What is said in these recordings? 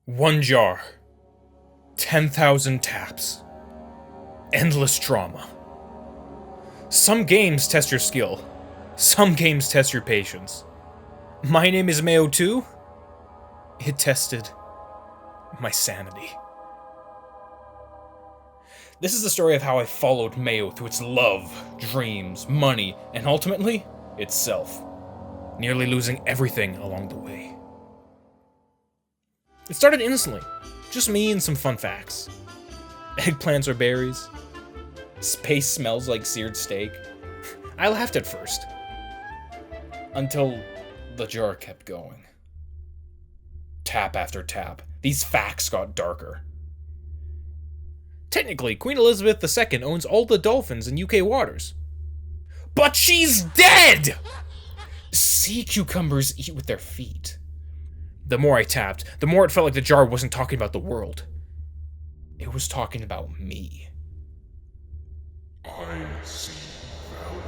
One jar, 10,000 taps, endless trauma. Some games test your skill, some games test your patience. My name is Mayo 2. It tested my sanity. This is the story of how I followed Mayo through its love, dreams, money, and ultimately, itself, nearly losing everything along the way. It started innocently, just me and some fun facts. Eggplants are berries. Space smells like seared steak. I laughed at first, until the jar kept going. Tap after tap, these facts got darker. Technically, Queen Elizabeth II owns all the dolphins in UK waters. But she's dead! Sea cucumbers eat with their feet. The more I tapped, the more it felt like the jar wasn't talking about the world. It was talking about me. I see value.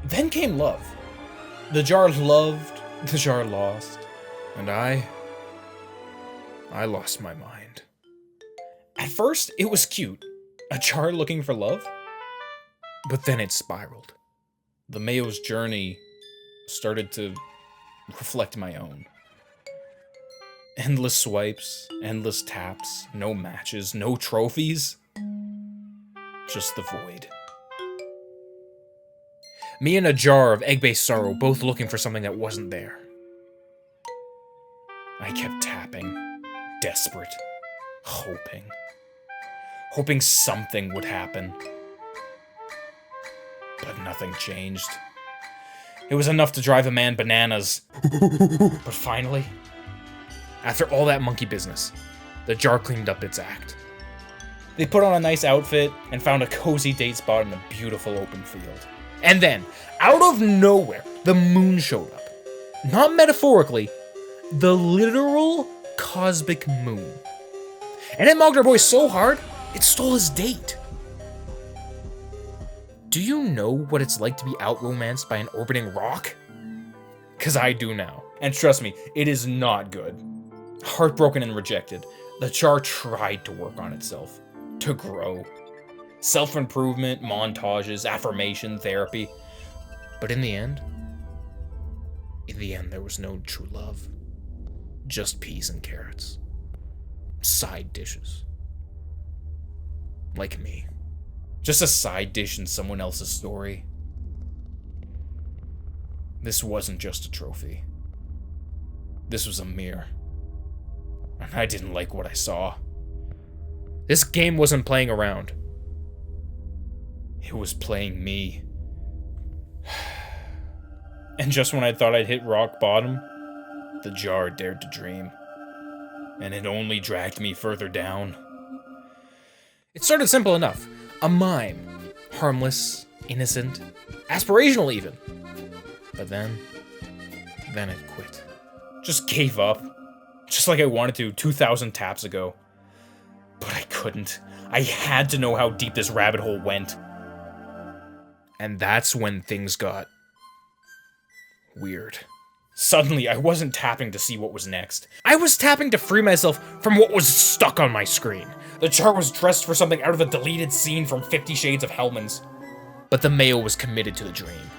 Then came love. The jar loved, the jar lost, and I lost my mind. At first, it was cute, a jar looking for love, but then it spiraled. The Mayo's journey started to reflect my own. Endless swipes, endless taps, no matches, no trophies, just the void. Me and a jar of egg-based sorrow, both looking for something that wasn't there. I kept tapping, desperate, hoping something would happen. But nothing changed. It was enough to drive a man bananas. But finally, after all that monkey business, the jar cleaned up its act. They put on a nice outfit and found a cozy date spot in a beautiful open field. And then, out of nowhere, the moon showed up. Not metaphorically, the literal cosmic moon. And it mugged our boy so hard, it stole his date. Do you know what it's like to be out-romanced by an orbiting rock? 'Cause I do now. And trust me, it is not good. Heartbroken and rejected, the jar tried to work on itself, to grow. Self-improvement, montages, affirmation, therapy. But in the end, there was no true love. Just peas and carrots. Side dishes. Like me. Just a side dish in someone else's story. This wasn't just a trophy. This was a mirror. And I didn't like what I saw. This game wasn't playing around. It was playing me. And just when I thought I'd hit rock bottom, the jar dared to dream. And it only dragged me further down. It started simple enough. A mime. Harmless, innocent, aspirational even. But then it quit. Just gave up. Just like I wanted to 2,000 taps ago. But I couldn't. I had to know how deep this rabbit hole went. And that's when things got weird. Suddenly, I wasn't tapping to see what was next. I was tapping to free myself from what was stuck on my screen. The jar was dressed for something out of a deleted scene from 50 Shades of Hellman's. But the Mayo was committed to the dream.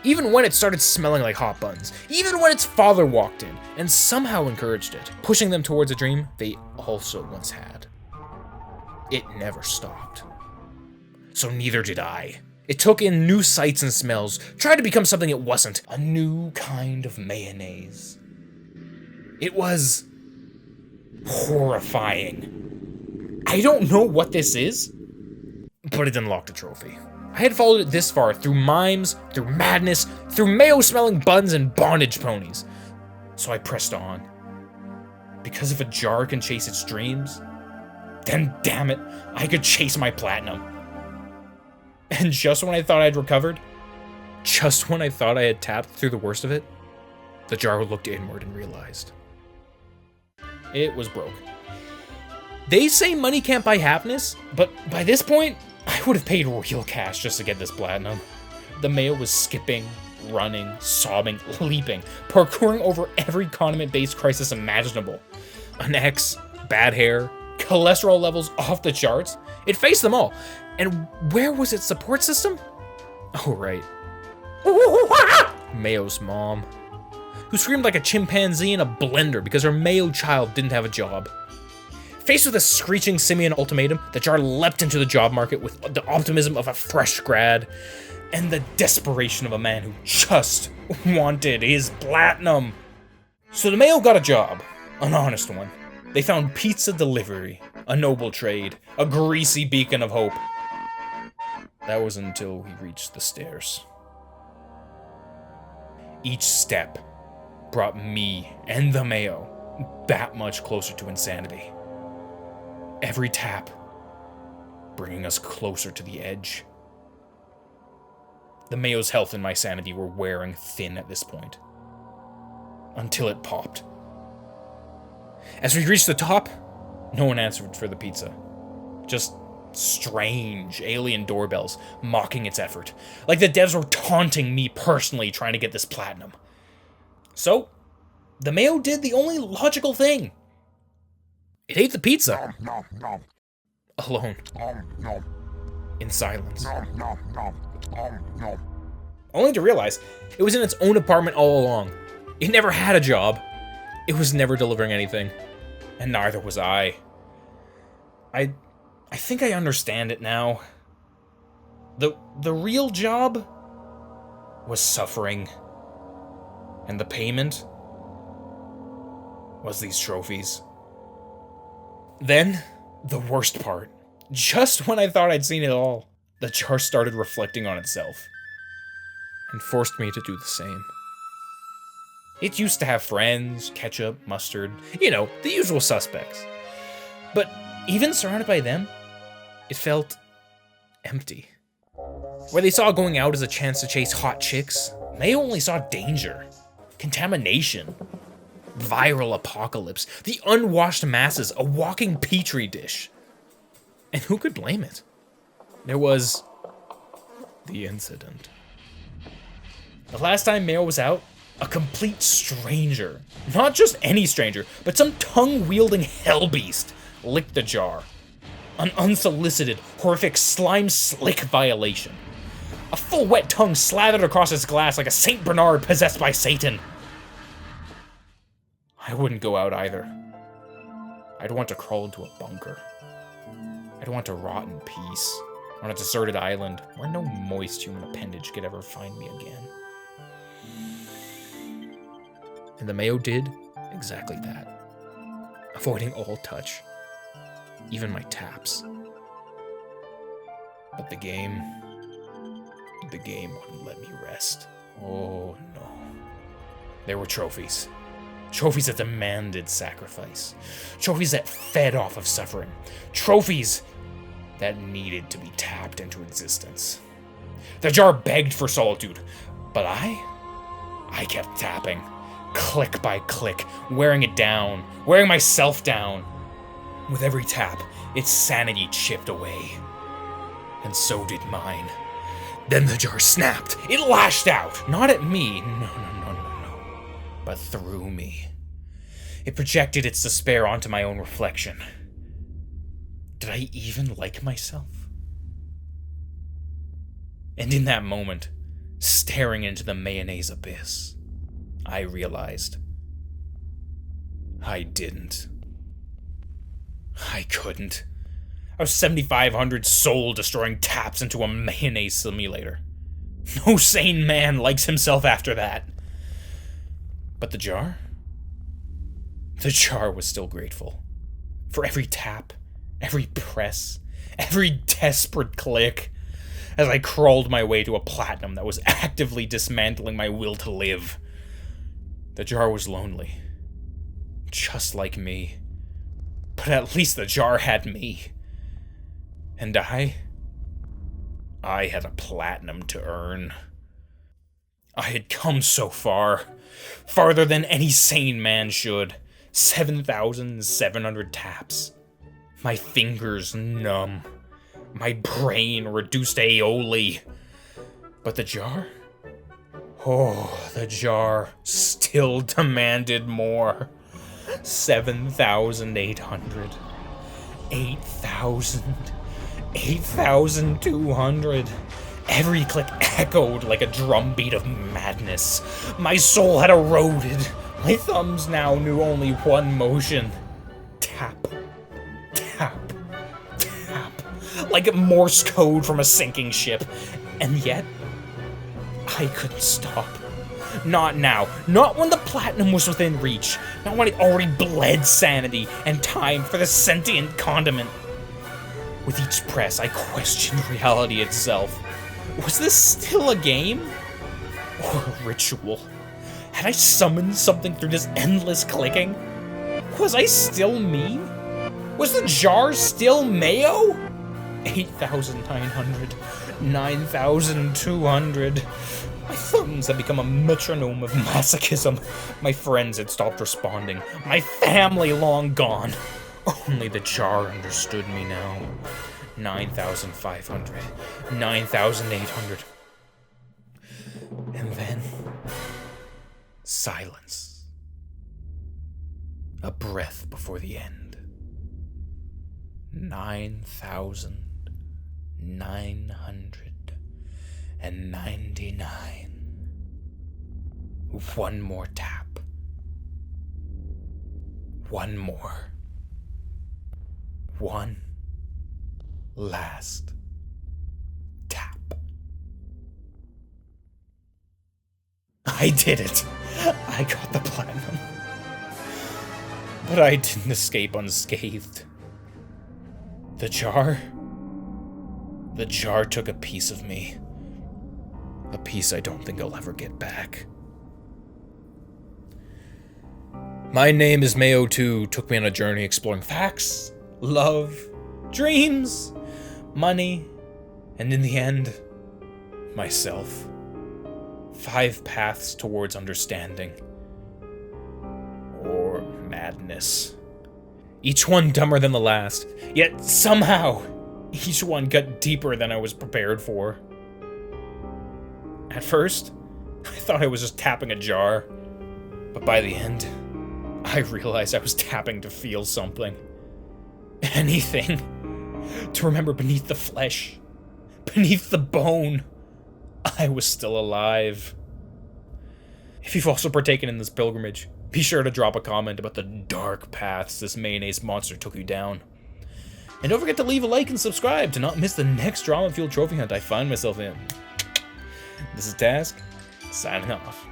Even when it started smelling like hot buns. Even when its father walked in and somehow encouraged it, pushing them towards a dream they also once had. It never stopped. So neither did I. It took in new sights and smells, tried to become something it wasn't, a new kind of mayonnaise. It was horrifying. I don't know what this is, but it unlocked a trophy. I had followed it this far through mimes, through madness, through mayo-smelling buns and bondage ponies. So I pressed on. Because if a jar can chase its dreams, then damn it, I could chase my platinum. And just when I thought I'd recovered, just when I thought I had tapped through the worst of it, the jar looked inward and realized it was broke. They say money can't buy happiness, but by this point, I would have paid real cash just to get this platinum. The Mayo was skipping, running, sobbing, leaping, parkouring over every condiment-based crisis imaginable. An ex, bad hair, cholesterol levels off the charts. It faced them all. And where was its support system? Oh, right. Mayo's mom, who screamed like a chimpanzee in a blender because her Mayo child didn't have a job. Faced with a screeching simian ultimatum, the jar leapt into the job market with the optimism of a fresh grad and the desperation of a man who just wanted his platinum. So the Mayo got a job, an honest one. They found pizza delivery, a noble trade, a greasy beacon of hope. That was until he reached the stairs. Each step brought me and the Mayo that much closer to insanity. Every tap bringing us closer to the edge. The Mayo's health and my sanity were wearing thin at this point. Until it popped. As we reached the top, no one answered for the pizza. Just strange alien doorbells mocking its effort. Like the devs were taunting me personally trying to get this platinum. So, the Mayo did the only logical thing. It ate the pizza. Alone. In silence. Only to realize it was in its own apartment all along. It never had a job. It was never delivering anything. And neither was I. I think I understand it now. The real job was suffering. And the payment was these trophies. Then, the worst part. Just when I thought I'd seen it all, the jar started reflecting on itself. And forced me to do the same. It used to have friends, ketchup, mustard, you know, the usual suspects. But even surrounded by them, it felt empty. Where they saw going out as a chance to chase hot chicks, Mayo only saw danger, contamination, viral apocalypse, the unwashed masses, a walking petri dish. And who could blame it? There was the incident. The last time Mayo was out, a complete stranger, not just any stranger, but some tongue-wielding hellbeast, licked the jar. An unsolicited, horrific slime slick violation. A full wet tongue slathered across its glass like a Saint Bernard possessed by Satan. I wouldn't go out either. I'd want to crawl into a bunker. I'd want to rot in peace on a deserted island where no moist human appendage could ever find me again. And the Mayo did exactly that, avoiding all touch, even my taps. But the game wouldn't let me rest. Oh no. There were trophies. Trophies that demanded sacrifice. Trophies that fed off of suffering. Trophies that needed to be tapped into existence. The jar begged for solitude, but I kept tapping. Click by click, wearing it down, wearing myself down. With every tap, its sanity chipped away. And so did mine. Then the jar snapped. It lashed out. Not at me, no, but through me. It projected its despair onto my own reflection. Did I even like myself? And in that moment, staring into the mayonnaise abyss, I realized I didn't. I couldn't. I was 7,500 soul-destroying taps into a mayonnaise simulator. No sane man likes himself after that. But the jar? The jar was still grateful. For every tap, every press, every desperate click, as I crawled my way to a platinum that was actively dismantling my will to live. The jar was lonely. Just like me. But at least the jar had me. And I had a platinum to earn. I had come so far. Farther than any sane man should. 7,700 taps. My fingers numb. My brain reduced to aioli. But the jar? Oh, the jar still demanded more. 7,800. 8,000. 8,200. Every click echoed like a drumbeat of madness. My soul had eroded. My thumbs now knew only one motion. Tap. Tap. Tap. Like Morse code from a sinking ship. And yet, I couldn't stop. Not now. Not when the platinum was within reach. Not when it already bled sanity and time for the sentient condiment. With each press, I questioned reality itself. Was this still a game? Or a ritual? Had I summoned something through this endless clicking? Was I still me? Was the jar still Mayo? 8,900. 9,200. My thumbs had become a metronome of masochism. My friends had stopped responding. My family long gone. Only the jar understood me now. 9,500. 9,800. And then... silence. A breath before the end. 9,999. One more tap. One more. One last tap. I did it. I got the platinum. But I didn't escape unscathed. The jar took a piece of me. A piece I don't think I'll ever get back. My name is Mayo 2 took me on a journey exploring facts, love, dreams, money, and in the end, myself. 5 paths towards understanding. Or madness. Each one dumber than the last, yet somehow, each one got deeper than I was prepared for. At first, I thought I was just tapping a jar, but by the end, I realized I was tapping to feel something. Anything. To remember beneath the flesh, beneath the bone, I was still alive. If you've also partaken in this pilgrimage, be sure to drop a comment about the dark paths this mayonnaise monster took you down. And don't forget to leave a like and subscribe to not miss the next drama-fueled trophy hunt I find myself in. This is Task, signing off.